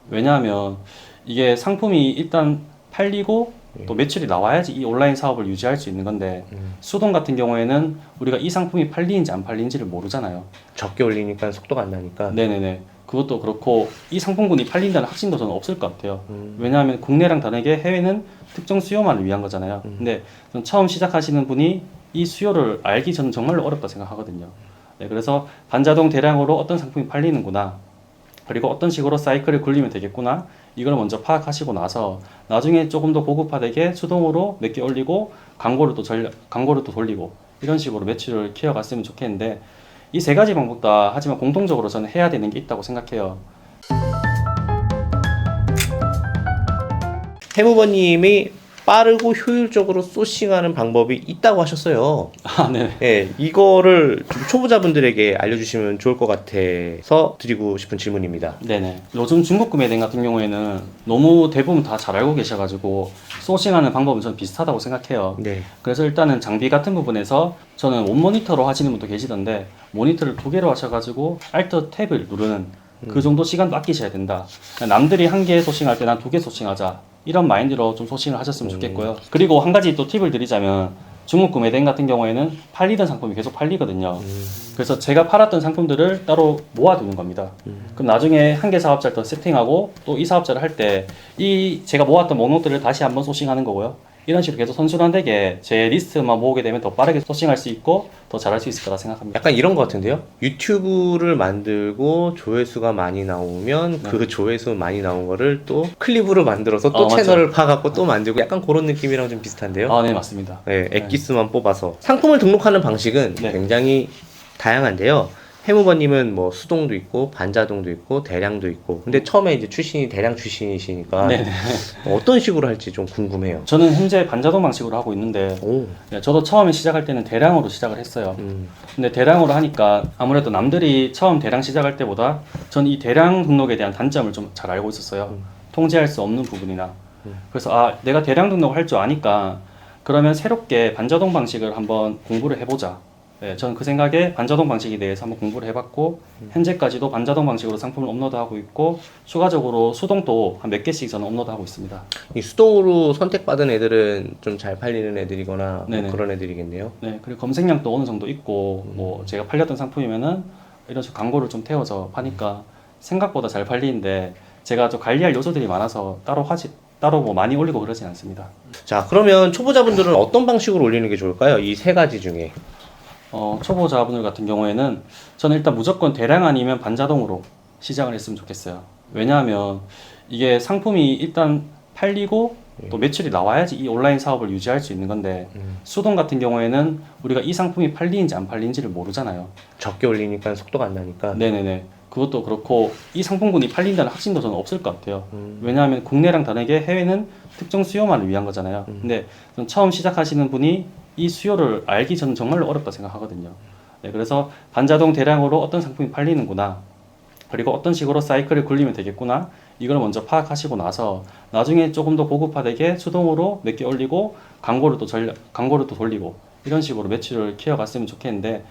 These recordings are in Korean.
왜냐하면 이게 상품이 일단 팔리고 또 매출이 나와야지 이 온라인 사업을 유지할 수 있는 건데 수동 같은 경우에는 우리가 이 상품이 팔리는지 안 팔리는지를 모르잖아요. 적게 올리니까 속도가 안 나니까. 네네네. 그것도 그렇고 이 상품군이 팔린다는 확신도 저는 없을 것 같아요. 왜냐하면 국내랑 다르게 해외는 특정 수요만을 위한 거잖아요. 근데 전 처음 시작하시는 분이 이 수요를 알기 저는 정말로 어렵다 생각하거든요. 네, 그래서 반자동 대량으로 어떤 상품이 팔리는구나, 그리고 어떤 식으로 사이클을 굴리면 되겠구나, 이걸 먼저 파악하시고 나서 나중에 조금 더 고급화되게 수동으로 몇 개 올리고 광고를 또 돌리고 이런 식으로 매출을 키워갔으면 좋겠는데, 이 세 가지 방법 다 하지만 공통적으로 저는 해야 되는 게 있다고 생각해요. 해무버님이 빠르고 효율적으로 소싱하는 방법이 있다고 하셨어요. 아, 네. 예, 이거를 좀 초보자분들에게 알려주시면 좋을 것 같아서 드리고 싶은 질문입니다. 네네. 요즘 중국 구매대행 같은 경우에는 너무 대부분 다 잘 알고 계셔가지고 소싱하는 방법은 저는 비슷하다고 생각해요. 네. 그래서 일단은 장비 같은 부분에서 저는 원 모니터로 하시는 분도 계시던데, 모니터를 두 개로 하셔가지고 Alt 탭을 누르는 그 정도 시간도 아끼셔야 된다. 남들이 한 개 소싱할 때 난 두 개 소싱하자, 이런 마인드로 좀 소싱을 하셨으면 좋겠고요. 그리고 한 가지 또 팁을 드리자면, 중국 구매대행 같은 경우에는 팔리던 상품이 계속 팔리거든요. 그래서 제가 팔았던 상품들을 따로 모아두는 겁니다. 그럼 나중에 한 개 사업자를 더 세팅하고 또 이 사업자를 할 때 이 제가 모았던 목록들을 다시 한번 소싱하는 거고요. 이런 식으로 계속 선순환되게 제 리스트만 모으게 되면 더 빠르게 소싱할 수 있고 더 잘할 수 있을 거라 생각합니다. 약간 이런 것 같은데요. 유튜브를 만들고 조회수가 많이 나오면 네. 그 조회수 많이 나온 거를 또 클립으로 만들어서 또 맞죠. 채널을 파갖고 또 만들고, 약간 그런 느낌이랑 좀 비슷한데요. 아, 네, 맞습니다. 네, 엑기스만 뽑아서 상품을 등록하는 방식은 네. 굉장히 다양한데요. 해무버님은 뭐 수동도 있고 반자동도 있고 대량도 있고, 근데 처음에 이제 출신이 대량 출신이시니까 네네. 어떤 식으로 할지 좀 궁금해요. 저는 현재 반자동 방식으로 하고 있는데, 오, 네, 저도 처음에 시작할 때는 대량으로 시작을 했어요. 음, 근데 대량으로 하니까 아무래도 남들이 처음 대량 시작할 때보다 전 이 대량 등록에 대한 단점을 좀 잘 알고 있었어요. 통제할 수 없는 부분이나. 그래서 아, 내가 대량 등록을 할 줄 아니까 그러면 새롭게 반자동 방식을 한번 공부를 해보자. 네, 저는 그 생각에 반자동 방식에 대해서 한번 공부를 해봤고, 현재까지도 반자동 방식으로 상품을 업로드하고 있고, 추가적으로 수동도 한 몇 개씩 저는 업로드하고 있습니다. 이 수동으로 선택받은 애들은 좀 잘 팔리는 애들이거나 뭐 네네. 그런 애들이겠네요. 네, 그리고 검색량도 어느 정도 있고, 뭐 제가 팔렸던 상품이면은 이런 식으로 광고를 좀 태워서 파니까 생각보다 잘 팔리는데, 제가 좀 관리할 요소들이 많아서 따로 뭐 많이 올리고 그러진 않습니다. 자, 그러면 초보자분들은 어떤 방식으로 올리는 게 좋을까요? 이 세 가지 중에. 초보자분들 같은 경우에는 저는 일단 무조건 대량 아니면 반자동으로 시작을 했으면 좋겠어요. 왜냐하면 이게 상품이 일단 팔리고 또 매출이 나와야지 이 온라인 사업을 유지할 수 있는 건데, 수동 같은 경우에는 우리가 이 상품이 팔리는지 안 팔리는지를 모르잖아요. 적게 올리니까 속도가 안 나니까. 네네네. 그것도 그렇고 이 상품군이 팔린다는 확신도 저는 없을 것 같아요. 왜냐하면 국내랑 다르게 해외는 특정 수요만을 위한 거잖아요. 근데 전 처음 시작하시는 분이 이 수요를 알기 저는 정말로 어렵다 생각하거든요. 네, 그래서 반자동 대량으로 어떤 상품이 팔리는구나, 그리고 어떤 식으로 사이클을 굴리면 되겠구나, 이걸 먼저 파악하시고 나서 나중에 조금 더 고급화되게 수동으로 몇 개 올리고 광고를 또 돌리고 이런 식으로 매출을 키워갔으면 좋겠는데,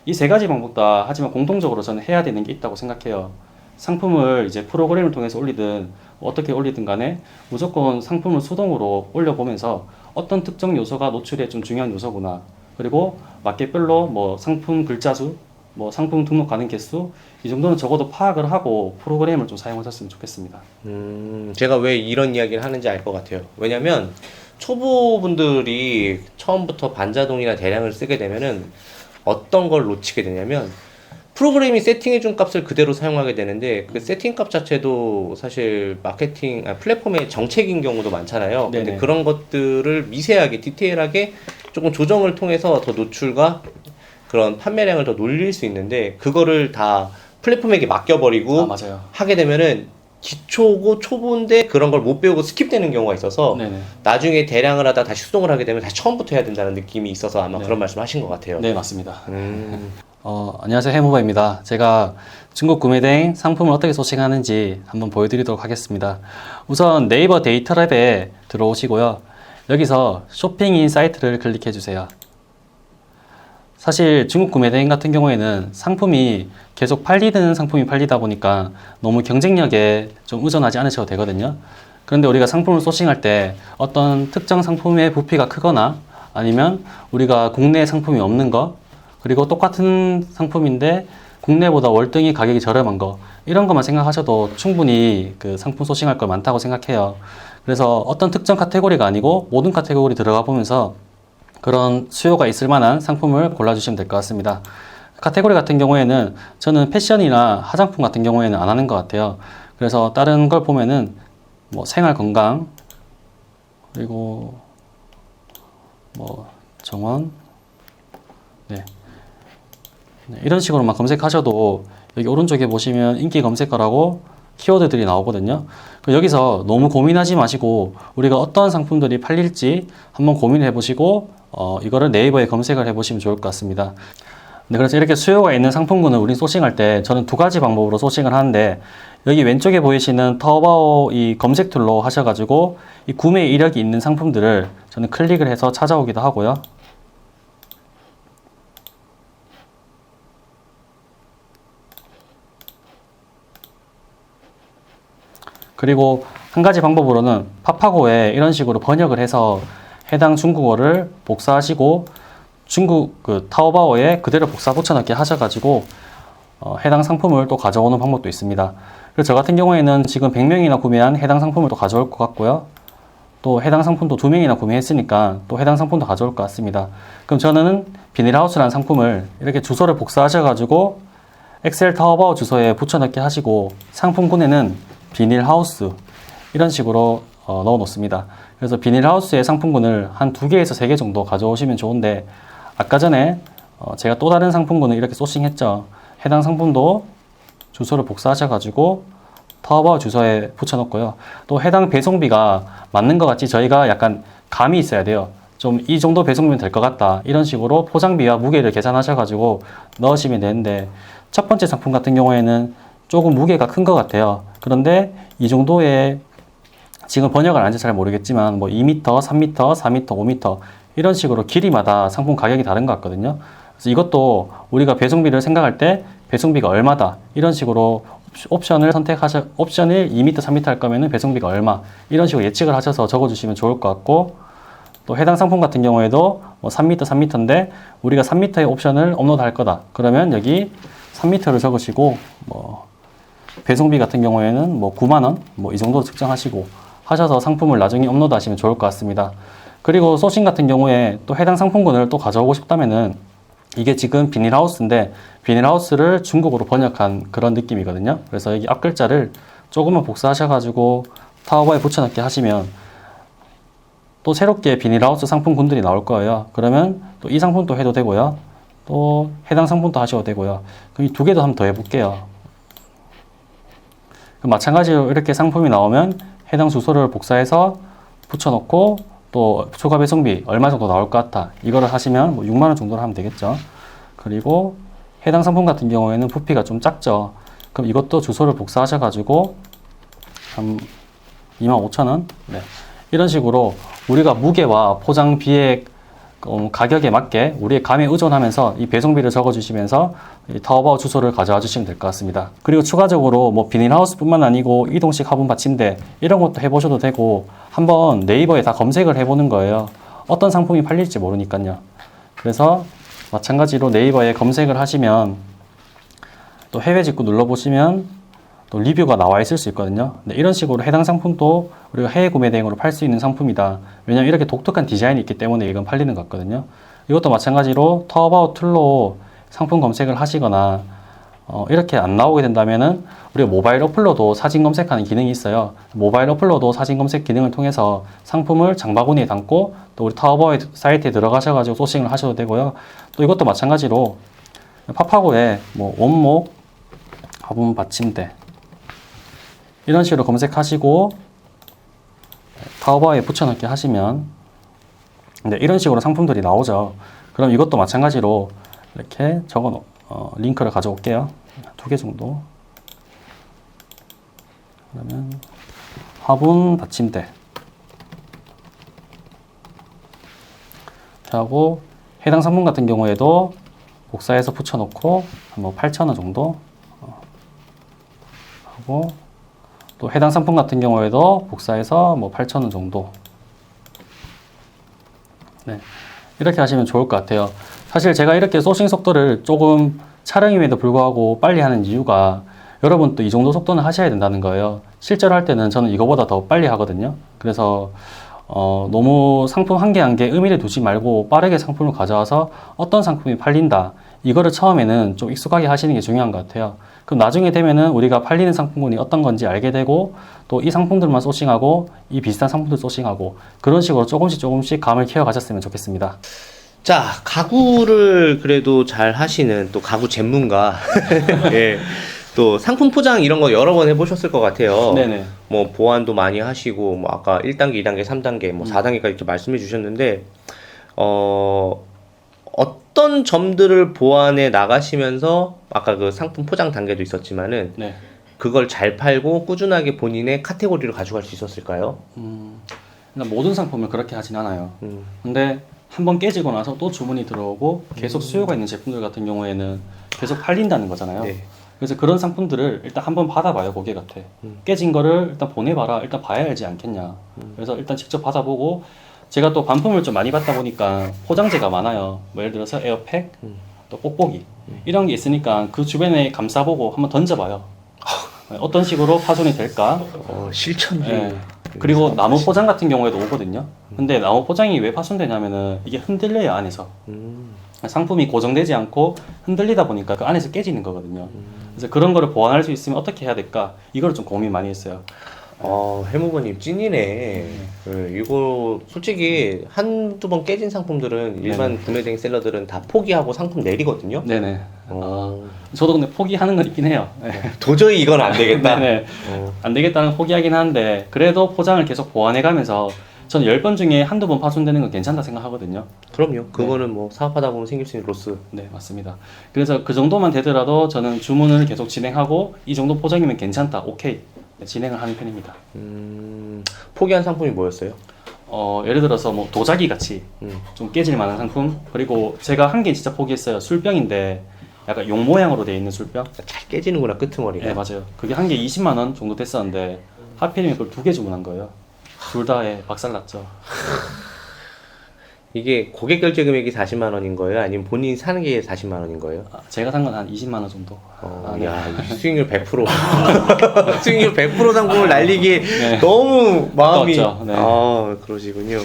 이 세 가지 방법 다 하지만 공통적으로 저는 해야 되는 게 있다고 생각해요. 상품을 이제 프로그램을 통해서 올리든 어떻게 올리든 간에 무조건 상품을 수동으로 올려보면서 어떤 특정 요소가 노출에 좀 중요한 요소구나, 그리고 마켓별로 뭐 상품 글자 수, 뭐 상품 등록 가능 개수, 이 정도는 적어도 파악을 하고 프로그램을 좀 사용하셨으면 좋겠습니다. 제가 왜 이런 이야기를 하는지 알 것 같아요. 왜냐면 초보분들이 처음부터 반자동이나 대량을 쓰게 되면은 어떤 걸 놓치게 되냐면, 프로그램이 세팅해준 값을 그대로 사용하게 되는데 그 세팅 값 자체도 사실 플랫폼의 정책인 경우도 많잖아요. 근데 네네. 그런 것들을 미세하게 디테일하게 조금 조정을 통해서 더 노출과 그런 판매량을 더 놀릴 수 있는데, 그거를 다 플랫폼에게 맡겨버리고 맞아요. 하게 되면은 기초고 초보인데 그런 걸 못 배우고 스킵되는 경우가 있어서, 네네. 나중에 대량을 하다 다시 수동을 하게 되면 다시 처음부터 해야 된다는 느낌이 있어서 아마 네. 그런 말씀 하신 것 같아요. 네, 맞습니다. 안녕하세요. 해모바입니다. 제가 중국 구매대행 상품을 어떻게 소싱하는지 한번 보여드리도록 하겠습니다. 우선 네이버 데이터랩에 들어오시고요. 여기서 쇼핑인 사이트를 클릭해 주세요. 사실 중국 구매 대행 같은 경우에는 상품이 계속 팔리는 상품이 팔리다 보니까 너무 경쟁력에 좀 의존하지 않으셔도 되거든요. 그런데 우리가 상품을 소싱할 때 어떤 특정 상품의 부피가 크거나 아니면 우리가 국내 상품이 없는 거, 그리고 똑같은 상품인데 국내보다 월등히 가격이 저렴한 거, 이런 것만 생각하셔도 충분히 그 상품 소싱할 거 많다고 생각해요. 그래서 어떤 특정 카테고리가 아니고 모든 카테고리 들어가 보면서 그런 수요가 있을 만한 상품을 골라주시면 될 것 같습니다. 카테고리 같은 경우에는 저는 패션이나 화장품 같은 경우에는 안 하는 것 같아요. 그래서 다른 걸 보면은 뭐 생활 건강, 그리고 뭐 정원, 네. 이런 식으로만 검색하셔도 여기 오른쪽에 보시면 인기 검색어라고 키워드들이 나오거든요. 여기서 너무 고민하지 마시고 우리가 어떤 상품들이 팔릴지 한번 고민해 보시고 이거를 네이버에 검색을 해 보시면 좋을 것 같습니다. 네, 그래서 이렇게 수요가 있는 상품군을 우리 소싱할 때 저는 두 가지 방법으로 소싱을 하는데, 여기 왼쪽에 보이시는 타오바오 이 검색 툴로 하셔가지고 이 구매 이력이 있는 상품들을 저는 클릭을 해서 찾아오기도 하고요. 그리고 한 가지 방법으로는 파파고에 이런 식으로 번역을 해서 해당 중국어를 복사하시고 중국 그 타오바오에 그대로 복사 붙여넣기 하셔가지고 해당 상품을 또 가져오는 방법도 있습니다. 그래서 저 같은 경우에는 지금 100명이나 구매한 해당 상품을 또 가져올 것 같고요. 또 해당 상품도 2명이나 구매했으니까 또 해당 상품도 가져올 것 같습니다. 그럼 저는 비닐하우스라는 상품을 이렇게 주소를 복사하셔가지고 엑셀 타오바오 주소에 붙여넣기 하시고 상품군에는 비닐하우스 이런 식으로 넣어 놓습니다. 그래서 비닐하우스의 상품군을 한 2개에서 3개 정도 가져오시면 좋은데, 아까 전에 제가 또 다른 상품군을 이렇게 소싱했죠. 해당 상품도 주소를 복사하셔가지고 타오바오 주소에 붙여놓고요. 또 해당 배송비가 맞는 것 같이 저희가 약간 감이 있어야 돼요. 좀 이 정도 배송비면 될 것 같다, 이런 식으로 포장비와 무게를 계산하셔가지고 넣으시면 되는데, 첫 번째 상품 같은 경우에는 조금 무게가 큰 것 같아요. 그런데 이 정도의 지금 번역을 안 해서 잘 모르겠지만 뭐 2m, 3m, 4m, 5m 이런 식으로 길이마다 상품 가격이 다른 것 같거든요. 그래서 이것도 우리가 배송비를 생각할 때 배송비가 얼마다 이런 식으로 옵션을 옵션을 2m, 3m 할 거면은 배송비가 얼마, 이런 식으로 예측을 하셔서 적어주시면 좋을 것 같고, 또 해당 상품 같은 경우에도 뭐 3m, 3m인데 우리가 3m의 옵션을 업로드 할 거다. 그러면 여기 3m를 적으시고, 뭐 배송비 같은 경우에는 뭐 9만 원, 뭐 이 정도로 측정하시고 하셔서 상품을 나중에 업로드 하시면 좋을 것 같습니다. 그리고 소싱 같은 경우에 또 해당 상품군을 또 가져오고 싶다면은, 이게 지금 비닐하우스인데 비닐하우스를 중국어로 번역한 그런 느낌이거든요. 그래서 여기 앞 글자를 조금만 복사하셔가지고 타오바오에 붙여넣기 하시면 또 새롭게 비닐하우스 상품군들이 나올 거예요. 그러면 또 이 상품도 해도 되고요. 또 해당 상품도 하셔도 되고요. 그럼 이 2개도 한번 더 해볼게요. 마찬가지로 이렇게 상품이 나오면 해당 주소를 복사해서 붙여놓고 또 추가 배송비 얼마 정도 나올 것 같아, 이거를 하시면 뭐 6만 원 정도로 하면 되겠죠. 그리고 해당 상품 같은 경우에는 부피가 좀 작죠. 그럼 이것도 주소를 복사하셔가지고 한 25,000원, 네. 이런 식으로 우리가 무게와 포장비의 가격에 맞게 우리의 감에 의존하면서 이 배송비를 적어주시면서 이 타오바오 주소를 가져와 주시면 될 것 같습니다. 그리고 추가적으로 뭐 비닐하우스뿐만 아니고 이동식 화분 받침대 이런 것도 해보셔도 되고, 한번 네이버에 다 검색을 해보는 거예요. 어떤 상품이 팔릴지 모르니까요. 그래서 마찬가지로 네이버에 검색을 하시면 또 해외 직구 눌러보시면 또 리뷰가 나와 있을 수 있거든요. 네, 이런 식으로 해당 상품도 우리가 해외 구매 대행으로 팔 수 있는 상품이다. 왜냐면 이렇게 독특한 디자인이 있기 때문에 이건 팔리는 것 같거든요. 이것도 마찬가지로 타오바오 툴로 상품 검색을 하시거나 이렇게 안 나오게 된다면은 우리가 모바일 어플로도 사진 검색하는 기능이 있어요. 모바일 어플로도 사진 검색 기능을 통해서 상품을 장바구니에 담고 또 우리 타오바오 사이트에 들어가셔가지고 소싱을 하셔도 되고요. 또 이것도 마찬가지로 파파고에 뭐 원목 화분 받침대 이런 식으로 검색하시고 타오바오에 붙여넣기 하시면 이런 식으로 상품들이 나오죠. 그럼 이것도 마찬가지로 이렇게 링크를 가져올게요. 2개 정도. 그러면 화분 받침대 하고 해당 상품 같은 경우에도 복사해서 붙여놓고 뭐 8,000원 정도 하고, 또 해당 상품 같은 경우에도 복사해서 뭐 8,000원 정도. 네, 이렇게 하시면 좋을 것 같아요. 사실 제가 이렇게 소싱 속도를 조금 촬영임에도 불구하고 빨리 하는 이유가 여러분도 이 정도 속도는 하셔야 된다는 거예요. 실제로 할 때는 저는 이거보다 더 빨리 하거든요. 그래서 너무 상품 한 개 한 개 의미를 두지 말고 빠르게 상품을 가져와서 어떤 상품이 팔린다, 이거를 처음에는 좀 익숙하게 하시는 게 중요한 것 같아요. 그럼 나중에 되면은 우리가 팔리는 상품군이 어떤 건지 알게 되고, 또 이 상품들만 소싱하고 이 비슷한 상품들 소싱하고, 그런 식으로 조금씩 감을 키워 가셨으면 좋겠습니다. 자, 가구를 그래도 잘 하시는 또 가구 전문가. 예. 또 상품 포장 이런 거 여러 번 해보셨을 것 같아요. 네네. 뭐 보완도 많이 하시고, 뭐 아까 1단계, 2단계, 3단계, 뭐 4단계까지 이렇게 말씀해 주셨는데, 어떤 점들을 보완해 나가시면서 아까 그 상품 포장 단계도 있었지만은 네. 그걸 잘 팔고 꾸준하게 본인의 카테고리를 가져갈 수 있었을까요? 일단 모든 상품을 그렇게 하진 않아요. 근데 한번 깨지고 나서 또 주문이 들어오고 계속 수요가 있는 제품들 같은 경우에는 계속 팔린다는 거잖아요. 네. 그래서 그런 상품들을 일단 한번 받아봐요, 고객한테. 깨진 거를 일단 보내봐라, 일단 봐야 알지 않겠냐. 그래서 일단 직접 받아보고, 제가 또 반품을 좀 많이 받다 보니까 포장재가 많아요. 뭐 예를 들어서 에어팩, 또 뽁뽁이 이런 게 있으니까 그 주변에 감싸보고 한번 던져봐요. 어떤 식으로 파손이 될까. 실천주의. 예. 그리고 나무 포장 같은 경우에도 오거든요. 근데 나무 포장이 왜 파손되냐면은 이게 흔들려요, 안에서. 상품이 고정되지 않고 흔들리다 보니까 그 안에서 깨지는 거거든요. 그래서 그런 거를 보완할 수 있으면 어떻게 해야 될까, 이걸 좀 고민 많이 했어요. 해무버님 찐이네. 이거 솔직히 한두 번 깨진 상품들은 일반 구매대행 셀러들은 다 포기하고 상품 내리거든요. 네네. 저도 근데 포기하는 건 있긴 해요. 도저히 이건 안 되겠다. 네네. 안 되겠다는 포기하긴 하는데, 그래도 포장을 계속 보완해가면서 저는 10번 중에 한두 번 파손되는 건 괜찮다 생각하거든요. 그럼요. 그거는 뭐 사업하다 보면 생길 수 있는 로스. 네, 맞습니다. 그래서 그 정도만 되더라도 저는 주문을 계속 진행하고, 이 정도 포장이면 괜찮다, 오케이, 진행을 하는 편입니다. 포기한 상품이 뭐였어요? 예를 들어서 뭐 도자기 같이 좀 깨질 만한 상품, 그리고 제가 한 개 진짜 포기했어요. 술병인데 약간 용 모양으로 되어 있는 술병. 잘 깨지는구나, 끄트머리가. 네, 맞아요. 그게 한 개 20만 원 정도 됐었는데 하필이면 그걸 2개 주문한 거예요. 둘 다 박살났죠. 이게 고객 결제 금액이 40만 원인 거예요? 아니면 본인이 사는 게 40만 원인 거예요? 제가 산 건 한 20만 원 정도. 네. 야, 수익률 100%. 수익률 100% 상품을 날리기 네. 너무 마음이. 아까웠죠. 네. 그러시군요.